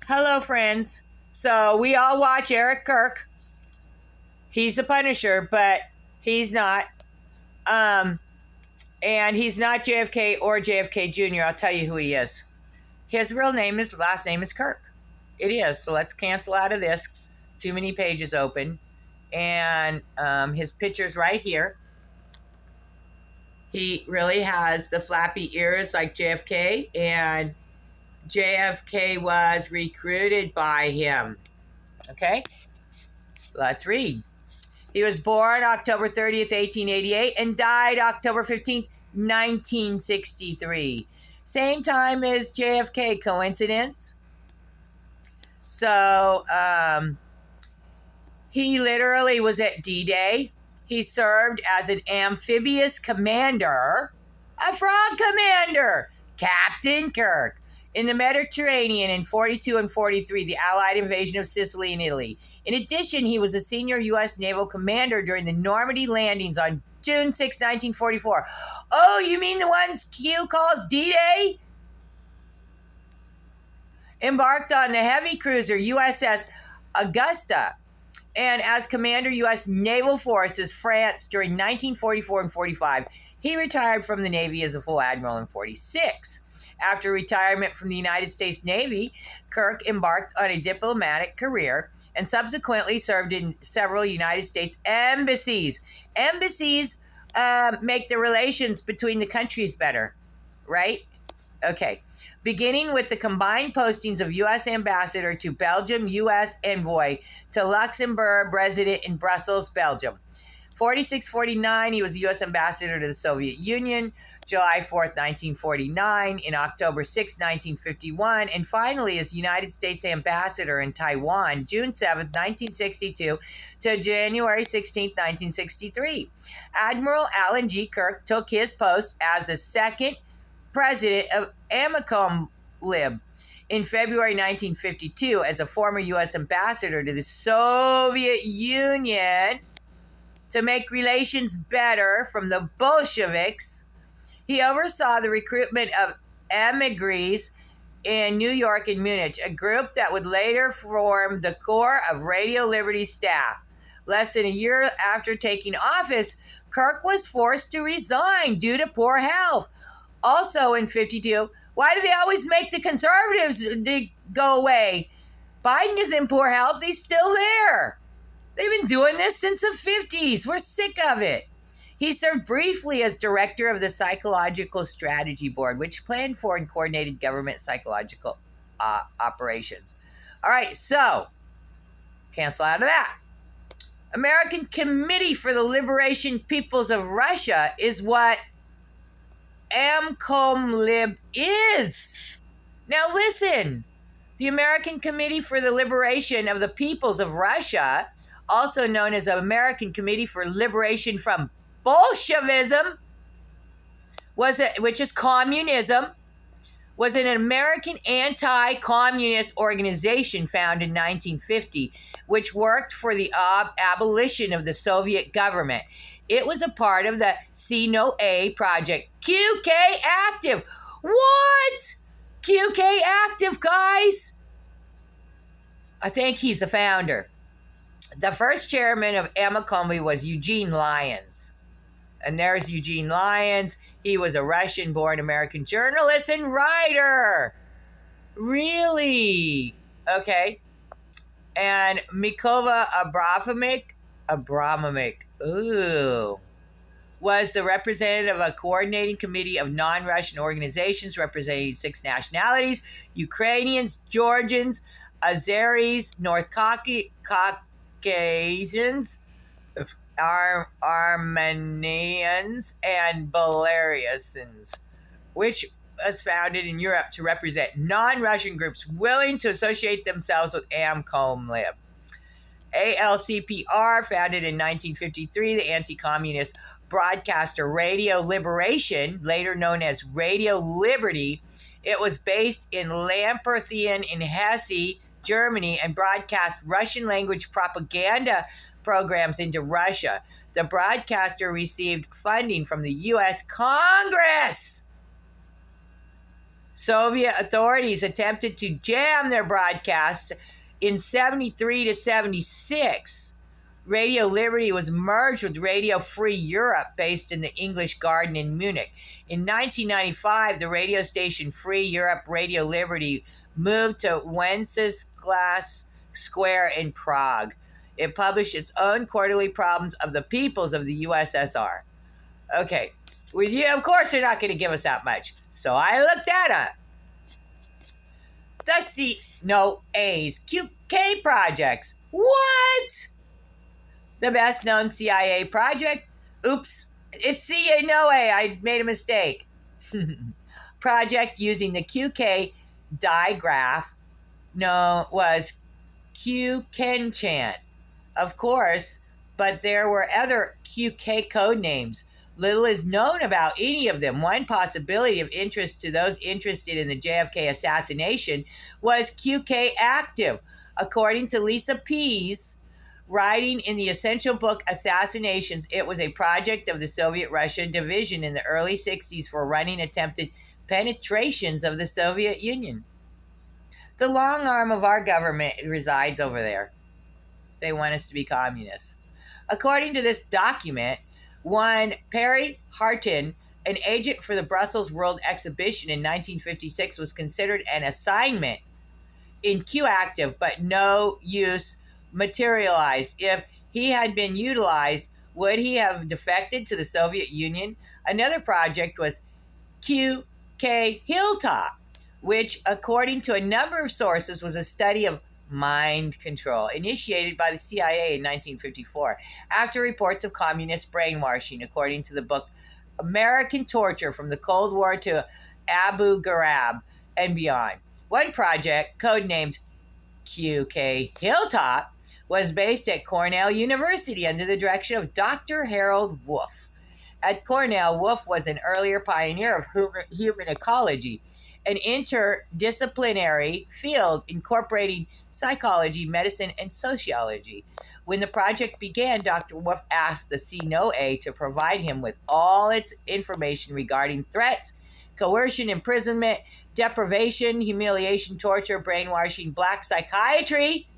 Hello, friends. So we all watch Eric Kirk. He's the Punisher, but he's not. Um, and he's not JFK or JFK Jr. I'll tell you who he is. His last name is Kirk. It is. So let's cancel out of this. Too many pages open. And his picture's right here. He really has the flappy ears like JFK, and JFK was recruited by him. Okay? Let's read. He was born October 30th, 1888, and died October 15th, 1963. Same time as JFK. Coincidence? So, he literally was at D-Day. He served as an amphibious commander, a frog commander, Captain Kirk, in the Mediterranean in 42 and 43, the Allied invasion of Sicily and Italy. In addition, he was a senior U.S. naval commander during the Normandy landings on June 6, 1944. Oh, you mean the ones Q calls D-Day? Embarked on the heavy cruiser USS Augusta, and as Commander U.S. Naval Forces France during 1944 and 45. He retired from the Navy as a full admiral in 46. After retirement from the United States Navy, Kirk embarked on a diplomatic career and subsequently served in several United States embassies. Embassies make the relations between the countries better, right? Okay. Beginning with the combined postings of U.S. ambassador to Belgium, U.S. envoy to Luxembourg, resident in Brussels, Belgium. 46-49, he was U.S. ambassador to the Soviet Union, July 4th, 1949, in October 6, 1951, and finally as United States ambassador in Taiwan, June 7th, 1962 to January 16th, 1963. Admiral Alan G. Kirk took his post as the second president of Amicom Lib in February 1952 as a former U.S. ambassador to the Soviet Union to make relations better from the Bolsheviks. He oversaw the recruitment of emigres in New York and Munich, a group that would later form the core of Radio Liberty's staff. Less than a year after taking office, Kirk was forced to resign due to poor health. Also in 52, why do they always make the conservatives go away? Biden is in poor health. He's still there. They've been doing this since the 50s. We're sick of it. He served briefly as director of the Psychological Strategy Board, which planned for and coordinated government psychological operations. All right, so cancel out of that. American Committee for the Liberation Peoples of Russia is what AmComLib is. Now listen, the American Committee for the Liberation of the Peoples of Russia, also known as the American Committee for Liberation from Bolshevism, which is communism, was an American anti-communist organization founded in 1950, which worked for the abolition of the Soviet government. It was a part of the See No A project. QK Active. What? QK Active, guys? I think he's the founder. The first chairman of Amicom was Eugene Lyons. And there's Eugene Lyons. He was a Russian-born American journalist and writer. Really? Okay. And Mykola Abramovich, ooh, was the representative of a coordinating committee of non-Russian organizations representing 6 nationalities: Ukrainians, Georgians, Azeris, North Caucasians, Armenians, and Belarusians, which was founded in Europe to represent non-Russian groups willing to associate themselves with AmComLib. ALCPR, founded in 1953, the anti-communist broadcaster Radio Liberation, later known as Radio Liberty. It was based in Lampertheim in Hesse, Germany, and broadcast Russian-language propaganda programs into Russia. The broadcaster received funding from the U.S. Congress. Soviet authorities attempted to jam their broadcasts in 73 to 76. Radio Liberty was merged with Radio Free Europe, based in the English Garden in Munich. In 1995, the radio station Free Europe Radio Liberty moved to Wenceslas Square in Prague. It published its own quarterly problems of the peoples of the USSR. Okay, with you, of course, they're not going to give us that much. So I looked that up. The C-No-A's QK projects. What? The best known CIA project? Oops, it's C-No-A. I made a mistake. Project using the QK digraph was QKenchan, of course, but there were other QK code names. Little is known about any of them. One possibility of interest to those interested in the JFK assassination was QK Active. According to Lisa Pease, writing in the essential book Assassinations, it was a project of the Soviet Russian division in the early 60s for running attempted penetrations of the Soviet Union. The long arm of our government resides over there. They want us to be communists. According to this document, one Perry Harton, an agent for the Brussels World Exhibition in 1956, was considered an assignment in Q Active, but no use materialized. If he had been utilized, would he have defected to the Soviet Union? Another project was QK Hilltop, which, according to a number of sources, was a study of mind control, initiated by the CIA in 1954 after reports of communist brainwashing, according to the book American Torture from the Cold War to Abu Ghraib and Beyond. One project, codenamed QK Hilltop, was based at Cornell University under the direction of Dr. Harold Wolff. At Cornell, Wolff was an earlier pioneer of human ecology, an interdisciplinary field incorporating psychology, medicine, and sociology. When the project began, Dr. Wolff asked the C-No-A to provide him with all its information regarding threats, coercion, imprisonment, deprivation, humiliation, torture, brainwashing, black psychiatry.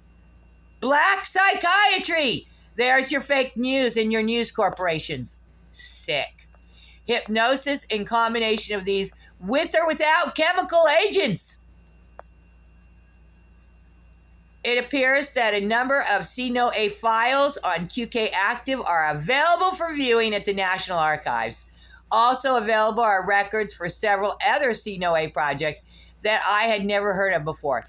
Black psychiatry! There's your fake news and your news corporations. Sick. Hypnosis in combination of these with or without chemical agents. It appears that a number of C-No-A files on QK Active are available for viewing at the National Archives. Also available are records for several other C-No-A projects that I had never heard of before.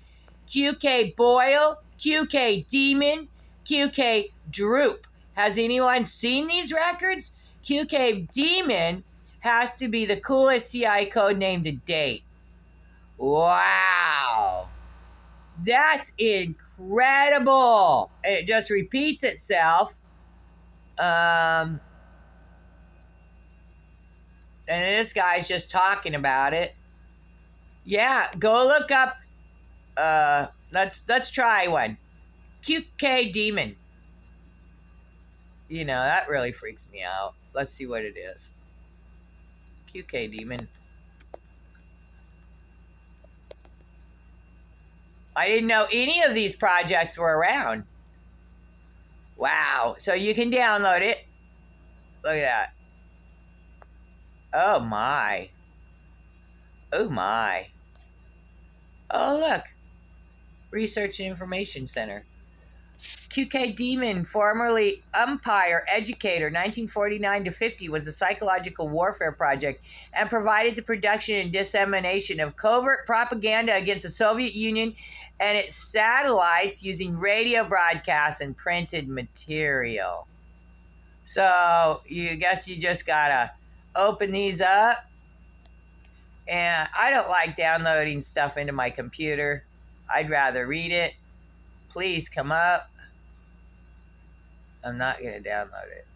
QK Boyle, QK Demon, QK Droop. Has anyone seen these records? QK Demon has to be the coolest CI code name to date. Wow. That's incredible. And it just repeats itself. And this guy's just talking about it. Yeah, go look up. Let's try one. QK Demon. You know, that really freaks me out. Let's see what it is. QK Demon. I didn't know any of these projects were around. Wow. So you can download it. Look at that. Oh my. Oh my. Oh look. Research and Information Center. QK Demon, formerly umpire educator, 1949 to 50, was a psychological warfare project and provided the production and dissemination of covert propaganda against the Soviet Union and its satellites using radio broadcasts and printed material. So you guess you just gotta open these up. And I don't like downloading stuff into my computer. I'd rather read it. Please come up. I'm not going to download it.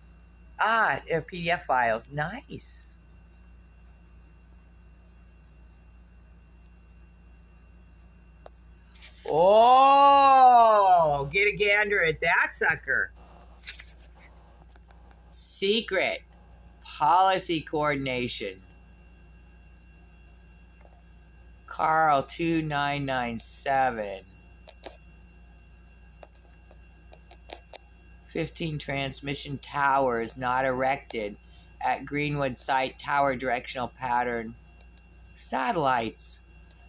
Ah, they're PDF files. Nice. Oh, get a gander at that sucker. Secret policy coordination. Carl 2997. 15 transmission towers not erected at Greenwood site tower directional pattern satellites.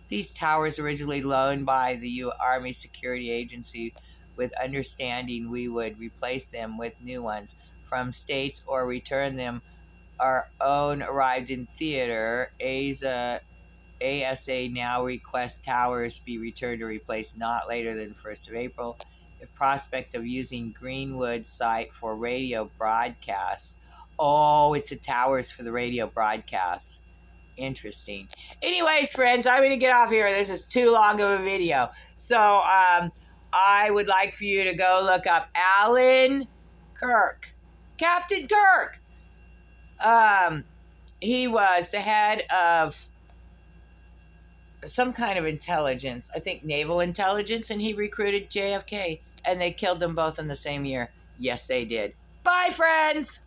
These towers originally loaned by the Army Security Agency with understanding we would replace them with new ones from states or return them. Our own arrived in theater. ASA now requests towers be returned or replaced not later than 1st of April. The prospect of using Greenwood site for radio broadcasts. Oh, it's the towers for the radio broadcasts. Interesting. Anyways, friends, I'm going to get off here. This is too long of a video. So, I would like for you to go look up Alan Kirk. Captain Kirk. He was the head of some kind of intelligence, I think naval intelligence, and he recruited JFK, and they killed them both in the same year. Yes, they did. Bye, friends!